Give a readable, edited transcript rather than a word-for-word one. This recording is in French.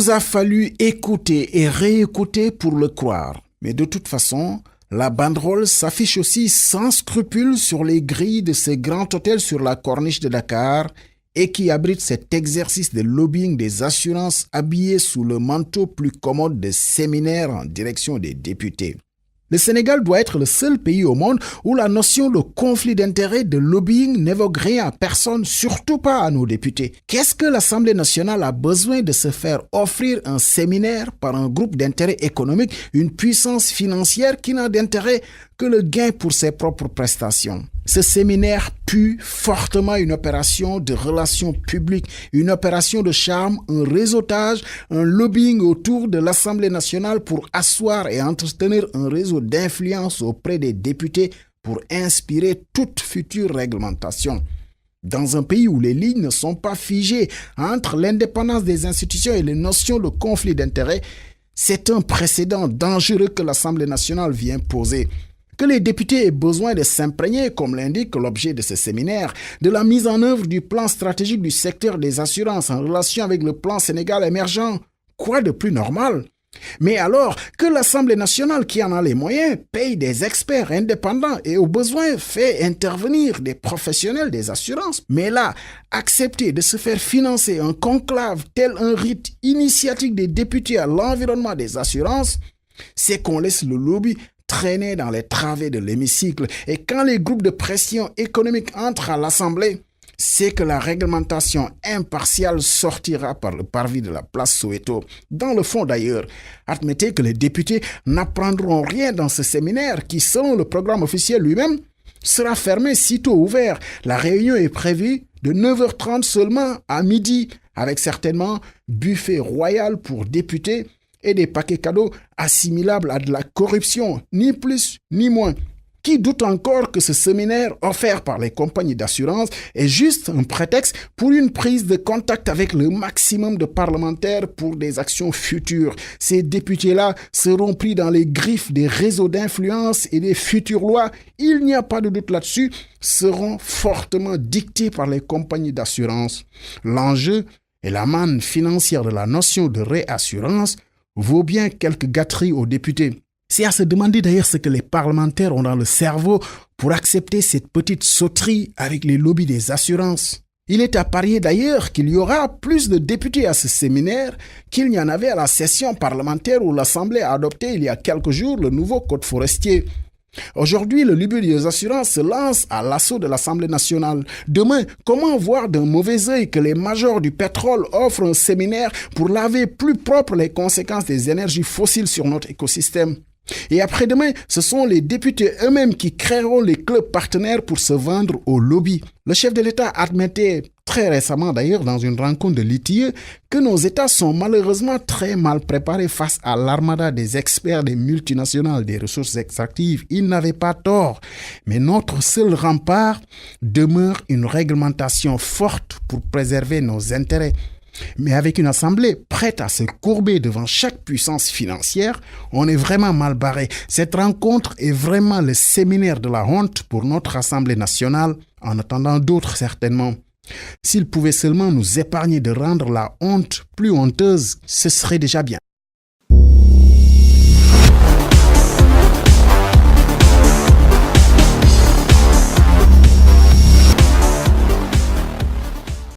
nous a fallu écouter et réécouter pour le croire. Mais de toute façon, la banderole s'affiche aussi sans scrupule sur les grilles de ces grands hôtels sur la corniche de Dakar et qui abrite cet exercice de lobbying des assurances habillés sous le manteau plus commode des séminaires en direction des députés. Le Sénégal doit être le seul pays au monde où la notion de conflit d'intérêts, de lobbying n'évoque rien à personne, surtout pas à nos députés. Qu'est-ce que l'Assemblée nationale a besoin de se faire offrir un séminaire par un groupe d'intérêts économiques, une puissance financière qui n'a d'intérêt que le gain pour ses propres prestations? Ce séminaire pue fortement une opération de relations publiques, une opération de charme, un réseautage, un lobbying autour de l'Assemblée nationale pour asseoir et entretenir un réseau d'influence auprès des députés pour inspirer toute future réglementation. Dans un pays où les lignes ne sont pas figées entre l'indépendance des institutions et les notions de conflit d'intérêts, c'est un précédent dangereux que l'Assemblée nationale vient poser. Que les députés aient besoin de s'imprégner, comme l'indique l'objet de ce séminaire, de la mise en œuvre du plan stratégique du secteur des assurances en relation avec le plan Sénégal émergent. Quoi de plus normal? Mais alors que l'Assemblée nationale, qui en a les moyens, paye des experts indépendants et au besoin fait intervenir des professionnels des assurances, mais là, accepter de se faire financer un conclave tel un rite initiatique des députés à l'environnement des assurances, c'est qu'on laisse le lobby traîner dans les travées de l'hémicycle. Et quand les groupes de pression économique entrent à l'Assemblée, c'est que la réglementation impartiale sortira par le parvis de la place Soweto. Dans le fond d'ailleurs, admettez que les députés n'apprendront rien dans ce séminaire qui, selon le programme officiel lui-même, sera fermé sitôt ouvert. La réunion est prévue de 9h30 seulement à midi, avec certainement buffet royal pour députés et des paquets cadeaux assimilables à de la corruption, ni plus ni moins. Qui doute encore que ce séminaire offert par les compagnies d'assurance est juste un prétexte pour une prise de contact avec le maximum de parlementaires pour des actions futures? Ces députés-là seront pris dans les griffes des réseaux d'influence et des futures lois, il n'y a pas de doute là-dessus, seront fortement dictées par les compagnies d'assurance. L'enjeu et la manne financière de la notion de réassurance vaut bien quelques gâteries aux députés. C'est à se demander d'ailleurs ce que les parlementaires ont dans le cerveau pour accepter cette petite sauterie avec les lobbies des assurances. Il est à parier d'ailleurs qu'il y aura plus de députés à ce séminaire qu'il n'y en avait à la session parlementaire où l'Assemblée a adopté il y a quelques jours le nouveau code forestier. Aujourd'hui, le lobby des assurances se lance à l'assaut de l'Assemblée nationale. Demain, comment voir d'un mauvais œil que les majors du pétrole offrent un séminaire pour laver plus propre les conséquences des énergies fossiles sur notre écosystème? Et après-demain, ce sont les députés eux-mêmes qui créeront les clubs partenaires pour se vendre au lobby. Le chef de l'État admettait très récemment d'ailleurs dans une rencontre de l'ITIE que nos États sont malheureusement très mal préparés face à l'armada des experts des multinationales des ressources extractives. Il n'avait pas tort. Mais notre seul rempart demeure une réglementation forte pour préserver nos intérêts. Mais avec une assemblée prête à se courber devant chaque puissance financière, on est vraiment mal barré. Cette rencontre est vraiment le séminaire de la honte pour notre Assemblée nationale, en attendant d'autres certainement. S'ils pouvaient seulement nous épargner de rendre la honte plus honteuse, ce serait déjà bien.